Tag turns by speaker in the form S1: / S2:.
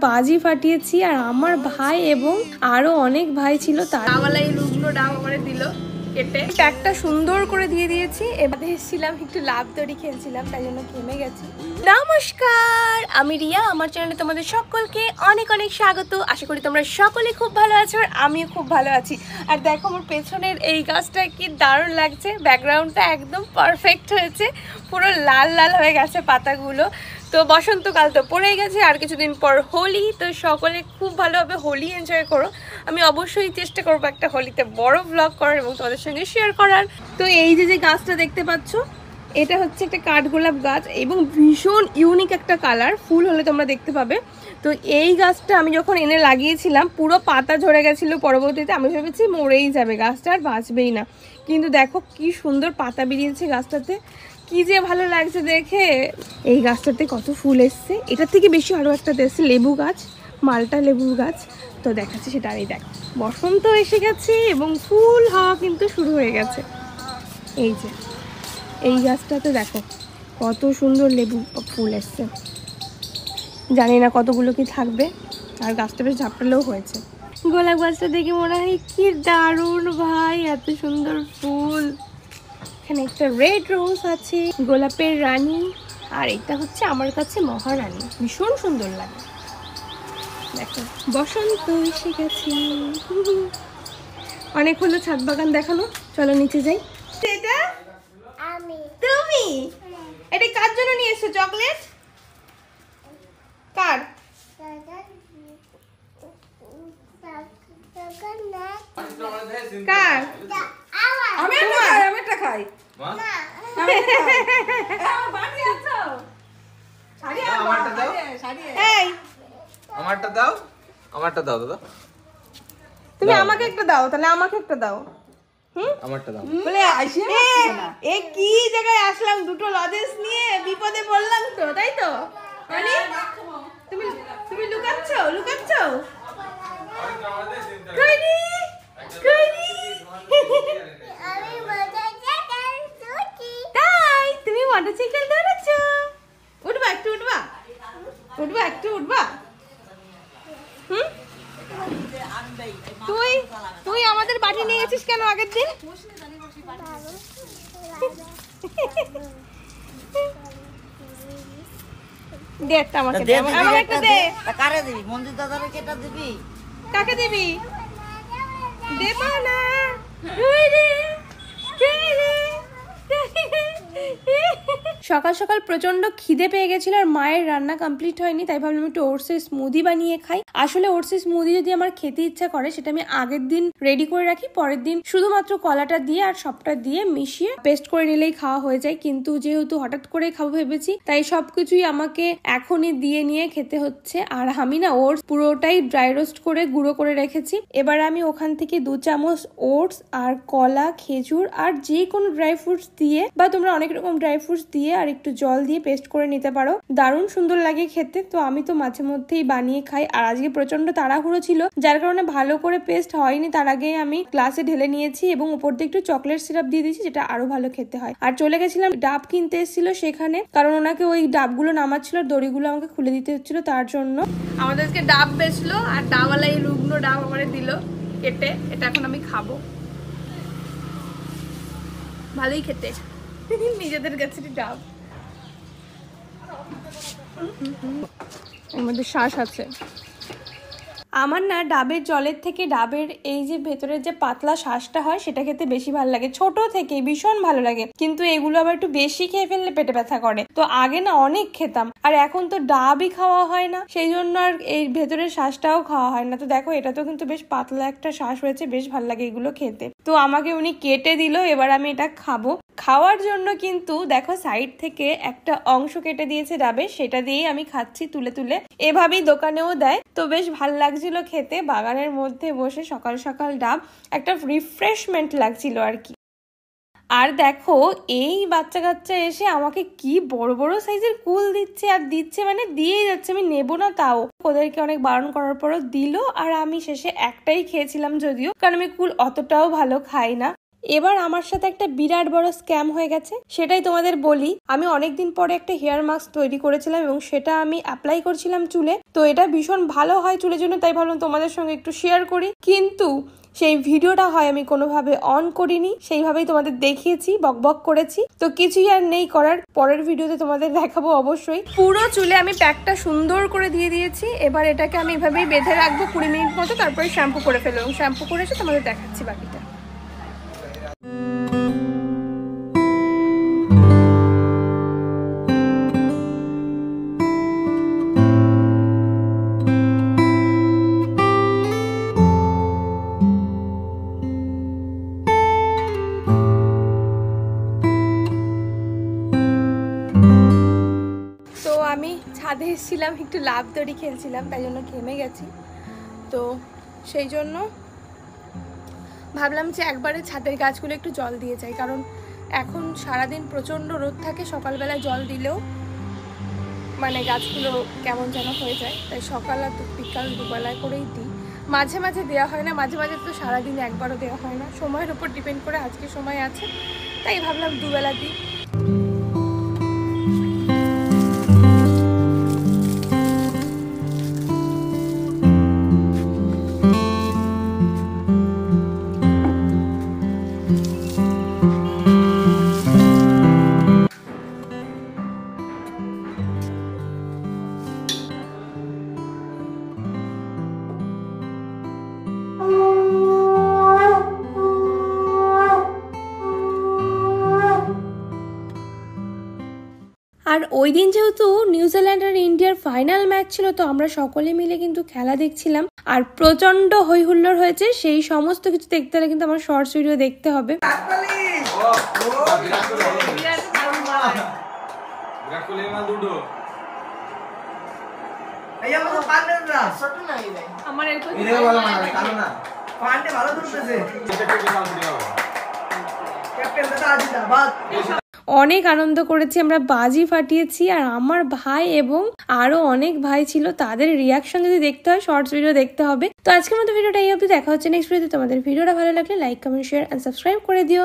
S1: বাজি ফাটিয়েছি। আর আমার ভাই এবং আরো অনেক ভাই ছিল, তারা এই রুগনো ডাব আমার দিল কেটে। একটা সুন্দর করে দিয়ে দিয়েছি। এবারে এসেছিলাম একটু লাভ দড়ি খেলছিলাম, তাই জন্য ঘেমে গেছি। নমস্কার, আমি রিয়া। আমার চ্যানেলে তোমাদের সকলকে অনেক অনেক স্বাগত। আশা করি তোমরা সকলে খুব ভালো আছো, আর আমিও খুব ভালো আছি। আর দেখো আমার পেছনের এই গাছটা কি দারুণ লাগছে। ব্যাকগ্রাউন্ডটা একদম পারফেক্ট হয়েছে, পুরো লাল লাল হয়ে গেছে পাতাগুলো। তো বসন্তকাল তো পড়েই গেছে, আর কিছুদিন পর হোলি। তো সকলে খুব ভালোভাবে হোলি এনজয় করো। আমি অবশ্যই চেষ্টা করবো একটা হোলিতে বড় ব্লগ করার এবং তোমাদের সঙ্গে শেয়ার করার। তো এই যে গাছটা দেখতে পাচ্ছ, এটা হচ্ছে একটা কাঠগোলাপ গাছ এবং ভীষণ ইউনিক একটা কালার। ফুল হলে তোমরা দেখতে পাবে। তো এই গাছটা আমি যখন এনে লাগিয়েছিলাম পুরো পাতা ঝরে গেছিলো। পরবর্তীতে আমি ভেবেছি মরেই যাবে গাছটা, আর বাঁচবেই না। কিন্তু দেখো কি সুন্দর পাতা বেরিয়েছে গাছটাতে, কি যে ভালো লাগছে দেখে। এই গাছটাতে কত ফুল এসছে। এটার থেকে বেশি আরও একটা এসছে, লেবু গাছ, মালটা লেবুর গাছ। তো দেখাচ্ছি সেটা। আর এই দেখ, বসন্ত এসে গেছে এবং ফুল হওয়া কিন্তু শুরু হয়ে গেছে। এই যে এই গাছটাতে দেখো কত সুন্দর লেবু ফুল এসছে। জানি না কতগুলো কি থাকবে। আর গাছটা বেশ ঝাপটালেও হয়েছে। গোলাপ গাছটা দেখে মনে হয় কি দারুণ ভাই, এত সুন্দর ফুল। এখানে একটা রেড রোজ আছে, গোলাপের রানী। আর এটা হচ্ছে আমার কাছে মহারানী, ভীষণ সুন্দর লাগে। দেখো বসন্ত এসে গেছে। অনেক হলো ছাদ বাগান দেখানো, চলো নিচে যাই। এটা তুমি এটা কার জন্য নিয়ে এসছো? চকলেট কার? কার? আমি একটা খাই।
S2: আমারটা দাও, আমারটা দাও দাদা।
S1: তুমি আমাকে একটা দাও, তাহলে আমাকে একটা দাও।
S2: আমারটা দাও।
S1: বলে এ কি জায়গায় আসলাম, দুটো লজেন্স নিয়ে বিপদে পড়লাম তো, তাই তো? মানে তুমি তুমি লুকাচ্ছ লুকাচ্ছ। কইনি কইনি। তাই তুমি মোটরসাইকেল ধরেছো? উঠবা একটু, উঠবা উঠবা একটু, উঠবা। তুই তুই আমাদের বাড়ি নিয়ে গেছিস কেন আগের দিন? দে একটা আমাকে, দে আমাকে একটা দে।
S3: কারে দিবি? মঞ্জু দাদারে কেটা দিবি?
S1: কাকে দিবি? দেব না। ওই রে ওই রে। সকাল সকাল প্রচন্ড খিদে পেয়ে গেছিল, আর মায়ের রান্না কমপ্লিট হয়নি, তাই ভাবলাম একটু ওটসের স্মুদি বানিয়ে খাই। আসলে ওটসের স্মুদি যদি আমার খেতে ইচ্ছা করে, সেটা আমি আগের দিন রেডি করে রাখি, পরের দিন শুধুমাত্র কলাটা দিয়ে আর সবটা দিয়ে মিশিয়ে পেস্ট করে নিলেই খাওয়া হয়ে যায়। কিন্তু যেহেতু হঠাৎ করে খাবো ভেবেছি, তাই সবকিছুই আমাকে এখনই দিয়ে নিয়ে খেতে হচ্ছে। আর আমি না ওটস পুরোটাই ড্রাই রোস্ট করে গুঁড়ো করে রেখেছি। এবার আমি ওখান থেকে 2 চামচ ওটস আর কলা, খেজুর আর যে কোনো ড্রাই ফ্রুটস দিয়ে, বা তোমরা অনেক রকম ড্রাই ফ্রুটস দিয়ে আর একটু জল দিয়ে পেস্ট করে নিতে পারো। দারুণ সুন্দর লাগে খেতে। তো আমি তো মাঝে মধ্যেই বানিয়ে খাই, আর আজকে প্রচন্ড তাড়াহুড়ো ছিল, যার কারণে ভালো করে পেস্ট হয়নি। তার আগে আমি গ্লাসে ঢেলে নিয়েছি এবং উপর দিয়ে একটু চকলেট সিরাপ দিয়ে দিয়েছি, যেটা আরো ভালো খেতে হয়। আর চলে গেছিলাম ডাব কিনতে এসেছিল সেখানে, কারণ ওনাকে ওই ডাবগুলো নামাচ্ছিল, দড়িগুলো আমাকে খুলে দিতে হচ্ছিল, তার জন্য। আমাদেরকে ডাব বেচলো, আর ডাবওয়ালা এই রুগ্ন ডাব আমারে দিল কেটে। এটা এখন আমি খাবো, ভালোই খেতে। নিজেদের কাছে ডাব, এর মধ্যে শ্বাস আছে। আমার না ডাবের জলের থেকে ডাবের এই যে ভেতরের যে পাতলা শ্বাসটা হয়, সেটা খেতে বেশি ভালো লাগে। ছোট থেকে ভীষণ ভালো লাগে, কিন্তু এগুলো আবার একটু বেশি খেয়ে ফেললে পেটে ব্যথা করে। তো আগে না অনেক খেতাম, আর এখন তো ডাবই খাওয়া হয় না, সেই জন্য আর এই ভেতরের শ্বাসটাও খাওয়া হয় না। তো দেখো এটা তো কিন্তু বেশ পাতলা একটা শ্বাস হয়েছে, বেশ ভালো লাগে এগুলো খেতে। তো আমাকে উনি কেটে দিল, এবার আমি এটা খাবো। খাওয়ার জন্য কিন্তু দেখো সাইড থেকে একটা অংশ কেটে দিয়েছে ডাবের, সেটা দিয়েই আমি খাচ্ছি তুলে তুলে। এভাবেই দোকানেও দেয়। তো বেশ ভালো লাগছিল খেতে, বাগানের মধ্যে বসে সকাল সকাল ডাব, একটা রিফ্রেশমেন্ট লাগছিল আর কি। আর দেখো এই বাচ্চা কাচ্চা এসে আমাকে কি বড় বড় সাইজের কুল দিচ্ছে, আর দিচ্ছে মানে দিয়েই যাচ্ছে। আমি নেবো না তাও, ওদেরকে অনেক বারণ করার পরও দিল। আর আমি শেষে একটাই খেয়েছিলাম যদিও, কারণ আমি কুল অতটাও ভালো খাই না। এবার আমার সাথে একটা বিরাট বড় স্ক্যাম হয়ে গেছে, সেটাই তোমাদের বলি। আমি অনেকদিন পরে একটা হেয়ার মাস্ক তৈরি করেছিলাম এবং সেটা আমি অ্যাপ্লাই করছিলাম চুলে। তো এটা ভীষণ ভালো হয় চুলের জন্য, তাই ভাবলাম তোমাদের সঙ্গে একটু শেয়ার করি। কিন্তু সেই ভিডিওটা হয় আমি কোনোভাবে অন করিনি, সেইভাবেই তোমাদের দেখিয়েছি, বকবক করেছি। তো কিছুই আর নেই করার, পরের ভিডিওতে তোমাদের দেখাবো অবশ্যই। পুরো চুলে আমি প্যাকটা সুন্দর করে দিয়ে দিয়েছি। এবার এটাকে আমি এভাবেই বেঁধে রাখবো 20 মিনিট মতো, তারপরে শ্যাম্পু করে ফেলবো এবং শ্যাম্পু করে এসে তোমাদের দেখাচ্ছি বাকিটা। তো আমি ছাদে এসেছিলাম, একটু লাভ দড়ি খেলছিলাম, তাই জন্য ঘেমে গেছি। তো সেই জন্য ভাবলাম যে একবারে ছাদের গাছগুলো একটু জল দিয়ে যাই, কারণ এখন সারাদিন প্রচণ্ড রোদ থাকে, সকালবেলায় জল দিলেও মানে গাছগুলো কেমন যেন হয়ে যায়। তাই সকাল আর বিকাল দুবেলায় করেই দিই। মাঝে মাঝে দেওয়া হয় না, মাঝে মাঝে তো সারাদিন একবারও দেওয়া হয় না, সময়ের উপর ডিপেন্ড করে। আজকে সময় আছে তাই ভাবলাম দুবেলা দিই। আর ওই দিন যেহেতু নিউজিল্যান্ড আর ইন্ডিয়ার ফাইনাল ম্যাচ ছিল, তো আমরা সকলে মিলে কিন্তু খেলা দেখছিলাম আর প্রচন্ড হই হুল্লোড় হয়েছে। সেই সমস্ত কিছু দেখতে হলে কিন্তু আমার শর্টস ভিডিও দেখতে হবে। অনেক আনন্দ করেছি আমরা, বাজি ফাটিয়েছি। আর আমার ভাই এবং আরো অনেক ভাই ছিল, তাদের রিয়াকশন যদি দেখতে হয় শর্টস ভিডিও দেখতে হবে। তো আজকের মতো ভিডিওটা এই অবধি, দেখা হচ্ছে নেক্সট ভিডিওতে। তোমাদের ভিডিওটা ভালো লাগলে like, comment, share and subscribe করে দিও।